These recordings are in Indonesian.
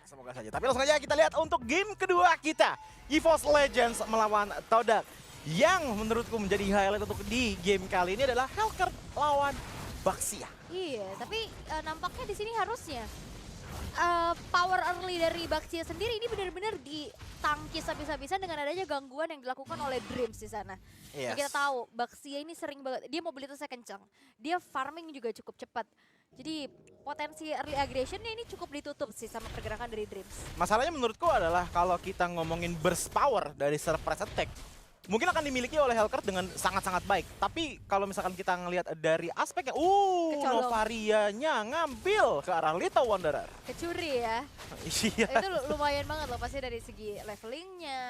semoga saja. Tapi langsung aja kita lihat untuk game kedua kita. EVOS Legends melawan Todak. Yang menurutku menjadi highlight untuk di game kali ini adalah Hellcurt lawan Baxia. Iya, tapi nampaknya di sini harusnya power early dari Baxia sendiri ini benar-benar ditangkis habis-habisan dengan adanya gangguan yang dilakukan oleh Dreams di sana. Yes. Yang kita tahu Baxia ini sering banget, dia mobilitasnya kencang, dia farming juga cukup cepat. Jadi potensi early aggressionnya ini cukup ditutup sih sama pergerakan dari Dreams. Masalahnya menurutku adalah kalau kita ngomongin burst power dari surprise attack, mungkin akan dimiliki oleh Hellcurt dengan sangat-sangat baik. Tapi kalau misalkan kita ngelihat dari aspeknya, Kecolong. Novarianya ngambil ke arah Little Wanderer. Kecuri ya. Iya. Itu lumayan banget loh pasti dari segi levelingnya.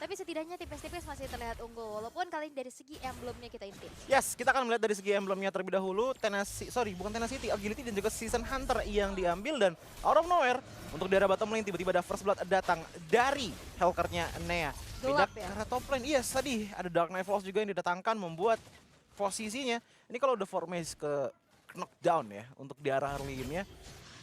Tapi setidaknya tipis-tipis masih terlihat unggul. Walaupun kali ini dari segi emblemnya kita intip. Yes, kita akan melihat dari segi emblemnya terlebih dahulu. Bukan Tenacity, Agility dan juga Season Hunter yang diambil. Dan out of nowhere, untuk daerah bottom lane tiba-tiba ada First Blood datang dari Hellcurt-nya Nea. Gelap Pindah ya? ke arah top lane. Yes, tadi ada Dark Knight Falls juga yang didatangkan membuat posisinya. Ini kalau udah Formage ke knockdown ya untuk di arah early game-nya.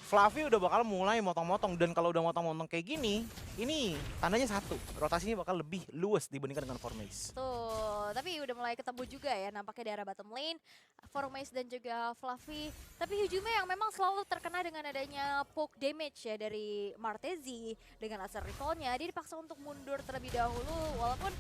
Fluffy udah bakal mulai motong-motong, dan kalau udah motong-motong kayak gini, ini tandanya satu, rotasinya bakal lebih luas dibandingkan dengan Formage. Tuh, tapi udah mulai ketemu juga ya nampaknya di arah bottom lane, Formage dan juga Fluffy. Tapi Hyujume yang memang selalu terkena dengan adanya poke damage ya dari Martezi dengan asal recall-nya, dia dipaksa untuk mundur terlebih dahulu walaupun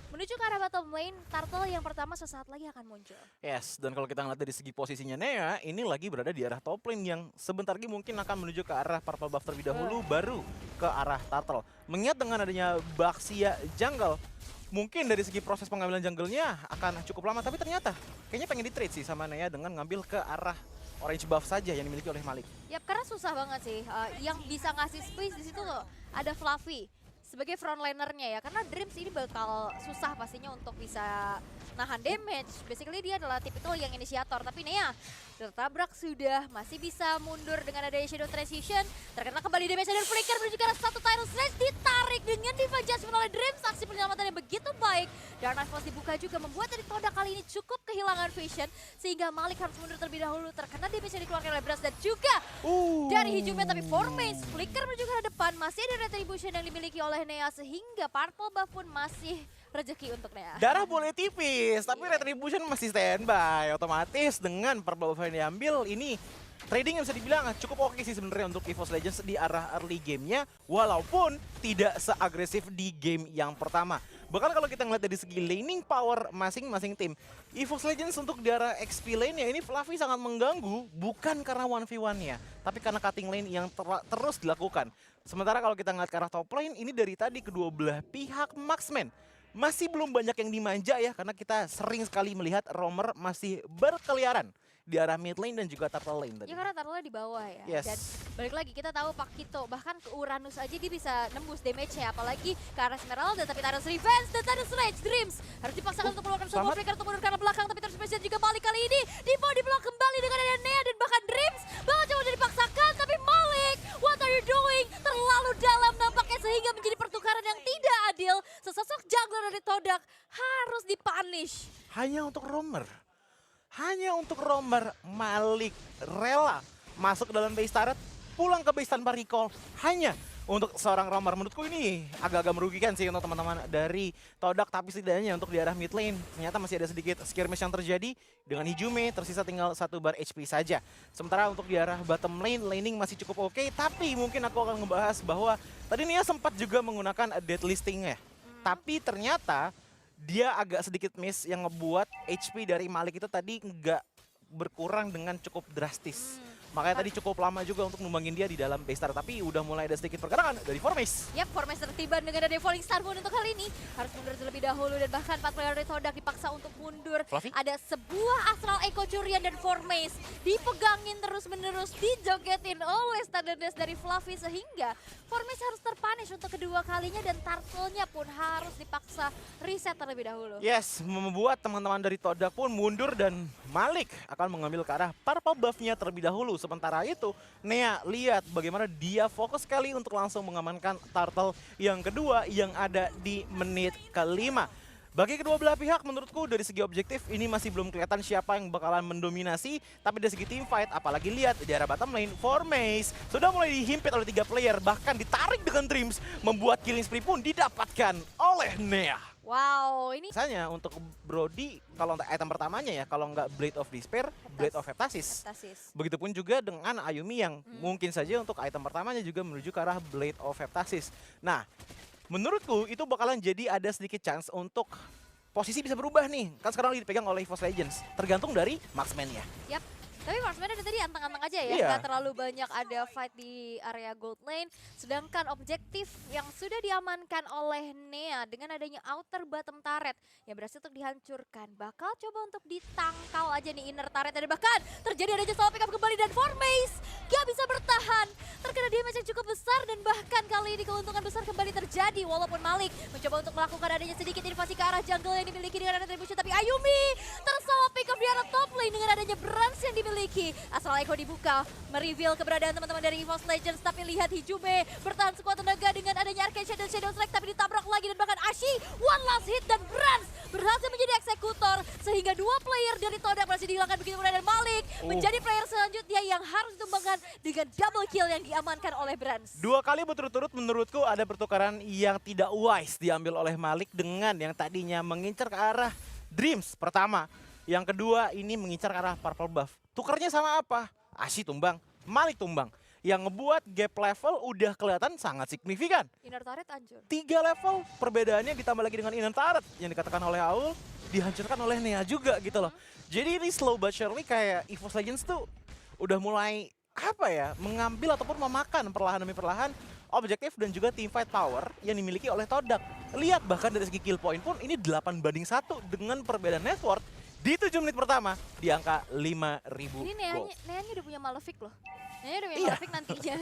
menuju ke arah bottom lane, Turtle yang pertama sesaat lagi akan muncul. Yes, dan kalau kita ngeliat dari segi posisinya Nea, ini lagi berada di arah top lane yang sebentar lagi mungkin akan menuju ke arah purple buff terlebih dahulu, baru ke arah Turtle. Mengingat dengan adanya Baxia jungle, mungkin dari segi proses pengambilan jungle-nya akan cukup lama, tapi ternyata kayaknya pengen di-trade sih sama Nea dengan ngambil ke arah orange buff saja yang dimiliki oleh Malik. Yap, karena susah banget sih. Yang bisa ngasih space di situ loh, ada Fluffy sebagai frontlinernya ya, karena Dreams ini bakal susah pastinya untuk bisa nahan damage. Basically dia adalah tipikal yang inisiator, tapi Nea tertabrak sudah, masih bisa mundur dengan adanya Shadow Transition. Terkena kembali damage dari Flicker menuju ke arah satu Tidal Slash, ditarik dengan Diva Judgment oleh Dreams. Aksi penyelamatan yang begitu baik. Dark Knight Force dibuka juga membuat dari Todak kali ini cukup kehilangan vision, sehingga Malik harus mundur terlebih dahulu. Terkena damage yang dikeluarkan oleh Brass dan juga dari Hyujume, tapi Formage Flicker menuju ke arah depan. Masih ada Retribution yang dimiliki oleh Nea, sehingga Purple Buff pun masih rezeki untuk Nea. Darah boleh tipis, tapi Retribution masih standby. Otomatis dengan purple buff yang diambil, ini trading yang bisa dibilang cukup oke sih sebenarnya untuk EVOS Legends di arah early game-nya, walaupun tidak seagresif di game yang pertama. Bahkan kalau kita ngeliat dari segi laning power masing-masing tim, EVOS Legends untuk di arah XP lane-nya ini Fluffy sangat mengganggu, bukan karena 1v1-nya, tapi karena cutting lane yang terus dilakukan. Sementara kalau kita ngeliat ke arah top lane, ini dari tadi kedua belah pihak marksman masih belum banyak yang dimanja ya, karena kita sering sekali melihat roamer masih berkeliaran di arah mid lane dan juga turtle lane tadi. Ya karena Turtle di bawah ya. Yes. Dan balik lagi kita tahu Pakito bahkan ke Uranus aja dia bisa nembus damage-nya, apalagi ke arah Esmeralda. Tapi Tidal Revenge dan Tidal Sledge Dreams harus dipaksakan untuk mengeluarkan semua Flicker untuk mundur ke arah belakang. Tapi Tidal Revenge juga balik kali ini. Divo diblok kembali dengan adanya Nea dan bahkan Dreams bakal coba dipaksakan. Tapi Malik, what are you doing? Terlalu dalam nampaknya sehingga menjadi pertukaran yang tidak adil. Sesosok jungler dari Todak harus dipunish. Hanya untuk roamer. Hanya untuk roamer, Malik rela masuk ke dalam base turret, pulang ke base tanpa recall, hanya untuk seorang roamer. Menurutku ini agak-agak merugikan sih untuk teman-teman dari Todak, tapi setidaknya untuk di arah mid lane ternyata masih ada sedikit skirmish yang terjadi dengan Hyujume, tersisa tinggal 1 bar HP saja. Sementara untuk di arah bottom lane, laning masih cukup oke, tapi mungkin aku akan ngebahas bahwa tadi Nia sempat juga menggunakan dead listing-nya. Tapi ternyata dia agak sedikit miss yang ngebuat HP dari Malik itu tadi nggak berkurang dengan cukup drastis. Makanya tadi cukup lama juga untuk numbangin dia di dalam base turret, tapi udah mulai ada sedikit pergerakan dari Formage. Yap, Formage tertiban dengan ada Falling Star Moon untuk kali ini. Harus mundur terlebih dahulu dan bahkan 4 player dari Todak dipaksa untuk mundur. Fluffy? Ada sebuah Astral Echo Curian dan Formage dipegangin terus-menerus, dijogetin oleh standard dash dari Fluffy sehingga Formage harus terpunish untuk kedua kalinya dan Turtle-nya pun harus dipaksa reset terlebih dahulu. Yes, membuat teman-teman dari Todak pun mundur dan Malik akan mengambil ke arah purple buff-nya terlebih dahulu. Sementara itu, Nea lihat bagaimana dia fokus sekali untuk langsung mengamankan Turtle yang kedua yang ada di menit ke-5. Bagi kedua belah pihak menurutku dari segi objektif ini masih belum kelihatan siapa yang bakalan mendominasi. Tapi dari segi team fight, apalagi lihat di arah bottom lane, Formase sudah mulai dihimpit oleh 3 player. Bahkan ditarik dengan Dreams, membuat killing spree pun didapatkan oleh Nea. Wow, ini Biasanya untuk Brody, kalau untuk item pertamanya ya, kalau nggak Blade of Despair, Blade of Heptasis. Heptasis. Begitupun juga dengan Ayumi yang mungkin saja untuk item pertamanya juga menuju ke arah Blade of Heptasis. Nah, menurutku itu bakalan jadi ada sedikit chance untuk posisi bisa berubah nih. Kan sekarang lagi dipegang oleh EVOS Legends. Tergantung dari marksman-nya. Yap. Tapi Marksman dari tadi anteng-anteng aja ya, Iya. nggak terlalu banyak ada fight di area gold lane. Sedangkan objektif yang sudah diamankan oleh Nea dengan adanya outer bottom turret yang berhasil untuk dihancurkan. Bakal coba untuk ditangkal aja nih inner turret dan bahkan terjadi adanya solo pick up kembali dan Formase gak bisa bertahan. Terkena damage yang cukup besar dan bahkan kali ini keuntungan besar kembali terjadi walaupun Malik mencoba untuk melakukan adanya sedikit invasi ke arah jungle yang dimiliki dengan adanya Retribution, tapi Ayumi tersolo pick up di arah top lane dengan adanya Brands yang dimiliki. Asal Echo dibuka, mereveal keberadaan teman-teman dari EVOS Legends, tapi lihat Hijume bertahan sekuat tenaga dengan adanya Arcane Shadow, Shadow Strike, tapi ditabrak lagi dan bahkan Ashi one last hit dan Brands berhasil menjadi eksekutor sehingga 2 player dari Todak masih dihilangkan begitu mudah dan Malik menjadi player selanjutnya yang harus ditumbangkan dengan double kill yang diamankan oleh Brands. 2 kali berturut-turut menurutku ada pertukaran yang tidak wise diambil oleh Malik dengan yang tadinya mengincar ke arah Dreams pertama. Yang kedua ini mengincar ke arah Purple Buff. Tukernya sama apa? Ashi tumbang, Malik tumbang. Yang ngebuat gap level udah kelihatan sangat signifikan. Inner turret hancur. 3 level perbedaannya ditambah lagi dengan inner turret yang dikatakan oleh Aul dihancurkan oleh Nea juga gitu loh. Jadi ini slow but surely kayak EVOS Legends tuh udah mulai apa ya, mengambil ataupun memakan perlahan demi perlahan objektif dan juga team fight power yang dimiliki oleh Todak. Lihat bahkan dari segi kill point pun ini 8-1 dengan perbedaan net worth di 7 menit pertama di angka 5.000 Ini gold. Neanya udah punya Malefic loh. Neanya udah punya Iya. Malefic nantinya.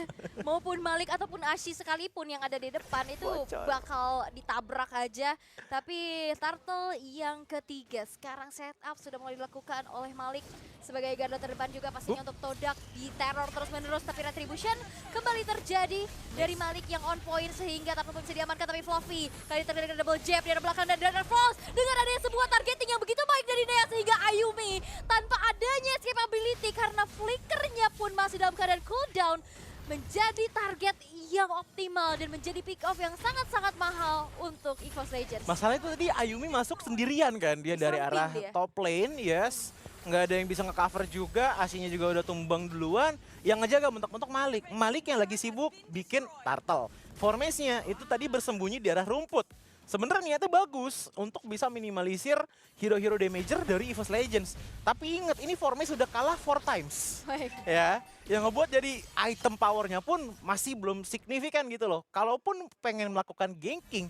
Maupun Malik ataupun Ashi sekalipun yang ada di depan itu Bocor. bakal ditabrak aja. Tapi Turtle yang ketiga sekarang setup sudah mulai dilakukan oleh Malik sebagai garda terdepan juga pastinya untuk Todak di teror terus-menerus, tapi Retribution kembali terjadi dari Malik yang on point sehingga Turtle pun bisa diamankan, tapi Fluffy kali terjadi dengan double jab di arah belakang dan Dark Falls dengan adanya sebuah targeting yang begitu baik dari Nea sehingga Ayumi tanpa adanya escape ability karena flickernya pun masih dalam keadaan cooldown menjadi target yang optimal dan menjadi pick off yang sangat-sangat mahal untuk EVOS Legends. Masalah itu tadi Ayumi masuk sendirian kan, dia Di dari samping arah dia. top lane, yes. Nggak ada yang bisa nge-cover juga, Ashinya juga udah tumbang duluan. Yang ngejaga mentok-mentok Malik. Malik yang lagi sibuk bikin turtle. Formasinya itu tadi bersembunyi di arah rumput. Sebenarnya niatnya bagus untuk bisa minimalisir hero-hero damager dari EVOS Legends. Tapi ingat, ini Formase sudah kalah 4 times. Baik. Ya, yang ngebuat jadi item powernya pun masih belum signifikan gitu loh. Kalaupun pengen melakukan ganking,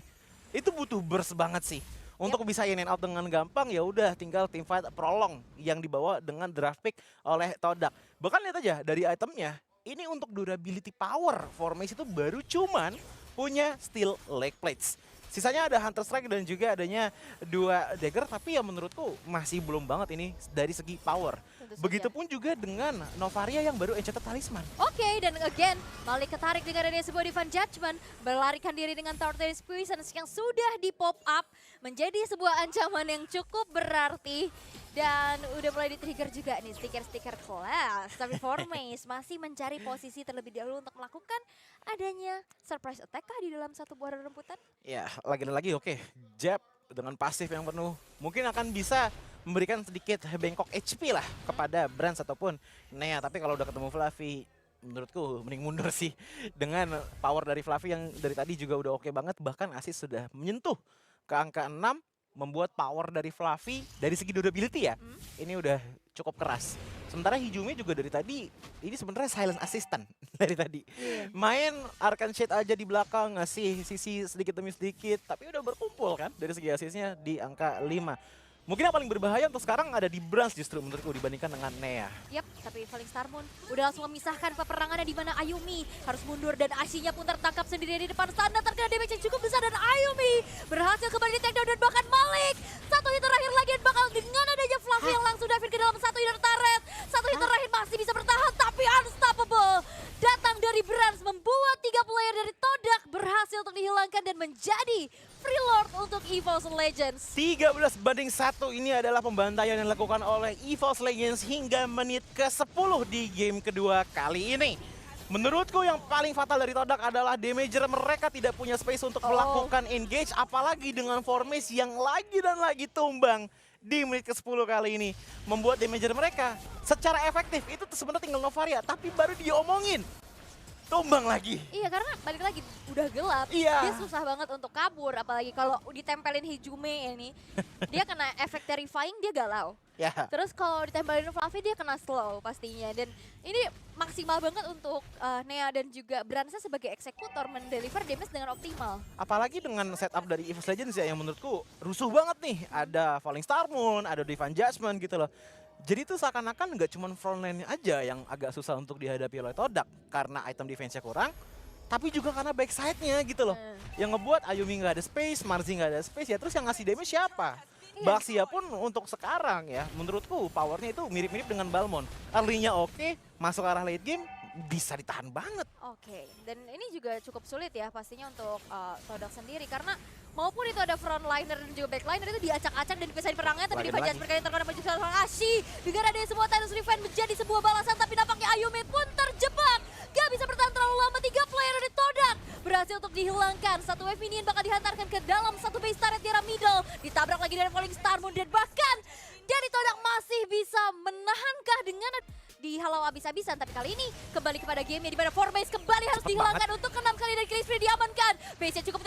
itu butuh burst banget sih. Untuk bisa in and out dengan gampang, ya udah tinggal team fight prolong yang dibawa dengan draft pick oleh Todak. Bahkan lihat aja dari itemnya, ini untuk durability power Formase itu baru cuman punya steel leg plates. Sisanya ada Hunter Strike dan juga adanya 2 dagger, tapi ya menurutku masih belum banget ini dari segi power. Tentu saja. Begitupun juga dengan Novaria yang baru enchanted talisman. Oke, dan again, Malik ketarik dengan adanya sebuah Divine Judgment, berlarikan diri dengan Tortoise Puissance yang sudah di pop up, menjadi sebuah ancaman yang cukup berarti. Dan udah mulai di-trigger juga nih stiker-stiker kelas. Tapi Formase masih mencari posisi terlebih dahulu untuk melakukan adanya surprise attack kah di dalam satu buah rumputan? Ya, lagi-lagi oke. Jab dengan pasif yang penuh. Mungkin akan bisa memberikan sedikit bengkok HP lah kepada Brands ataupun Nea. Tapi kalau udah ketemu Fluffy, menurutku mending mundur sih. Dengan power dari Fluffy yang dari tadi juga udah oke banget. Bahkan Asis sudah menyentuh ke angka 6. Membuat power dari Fluffy dari segi durability ya, ini udah cukup keras. Sementara Hijume juga dari tadi, ini sebenarnya silent assistant dari tadi. Main Arcane Shade aja di belakang, ngasih sisi sedikit demi sedikit, tapi udah berkumpul kan dari segi asisnya di angka 5. Mungkin yang paling berbahaya untuk sekarang ada di Brands justru menurutku dibandingkan dengan Nea. Yap, tapi Falling Star Moon udah langsung memisahkan peperangannya di mana Ayumi harus mundur dan Ashinya pun tertangkap sendiri di depan sana, terkena damage yang cukup besar dan Ayumi berhasil kembali di take down dan bahkan Malik satu hit terakhir lagi dan bakal dengan adanya Fluffy yang langsung dive ke dalam satu inner turret. Satu hit terakhir masih bisa bertahan tapi unstoppable. Datang dari Brands membuat 3 player dari Todak berhasil berhasil untuk dihilangkan dan menjadi free lord untuk EVOS Legends. 13-1 ini adalah pembantaian yang dilakukan oleh EVOS Legends hingga menit ke-10 di game kedua kali ini. Menurutku yang paling fatal dari Todak adalah damager mereka tidak punya space untuk melakukan engage, apalagi dengan formation yang lagi dan lagi tumbang di menit ke-10 kali ini. Membuat damager mereka secara efektif itu sebenarnya tinggal Novaria, tapi baru diomongin tumbang lagi. Iya, karena balik lagi udah gelap, Iya. dia susah banget untuk kabur, apalagi kalau ditempelin Hijume ini, dia kena efek terrifying, dia galau. Ya. Terus kalau ditempelin Fluffy dia kena slow pastinya, dan ini maksimal banget untuk Nea dan juga Bransa sebagai eksekutor mendeliver damage dengan optimal. Apalagi dengan setup dari EVOS Legends ya yang menurutku rusuh banget nih. Ada Falling Star Moon, ada Divine Judgment gitu loh. Jadi itu seakan-akan nggak cuma frontline aja yang agak susah untuk dihadapi oleh Todak karena item defense-nya kurang, tapi juga karena backside-nya gitu loh. Yang ngebuat Ayumi nggak ada space, Marzi nggak ada space ya, terus yang ngasih damage siapa? Baxia pun untuk sekarang ya, menurutku powernya itu mirip-mirip dengan Balmond. Early-nya oke, masuk arah late game bisa ditahan banget. Oke, dan ini juga cukup sulit ya pastinya untuk Todak sendiri, karena maupun itu ada frontliner dan juga backliner itu diacak-acak dan dipisahin perangnya, tapi Divine Judgment kali terkena maju seorang Ashi. Juga ada semua Titus Revenge menjadi sebuah balasan, tapi nampaknya Ayumi pun terjebak. Gak bisa bertahan terlalu lama, 3 player dari Todak berhasil untuk dihilangkan. Satu wave minion bakal dihantarkan ke dalam satu base turret di arah middle. Ditabrak lagi dari Falling Star Moon, dan bahkan dari Todak masih bisa menahankah dengan dihalau abis-abisan, tapi kali ini kembali kepada game di mana 4 base kembali harus dihilangkan untuk ke-6 kali, dan Killing Spree diamankan. Base-nya cukup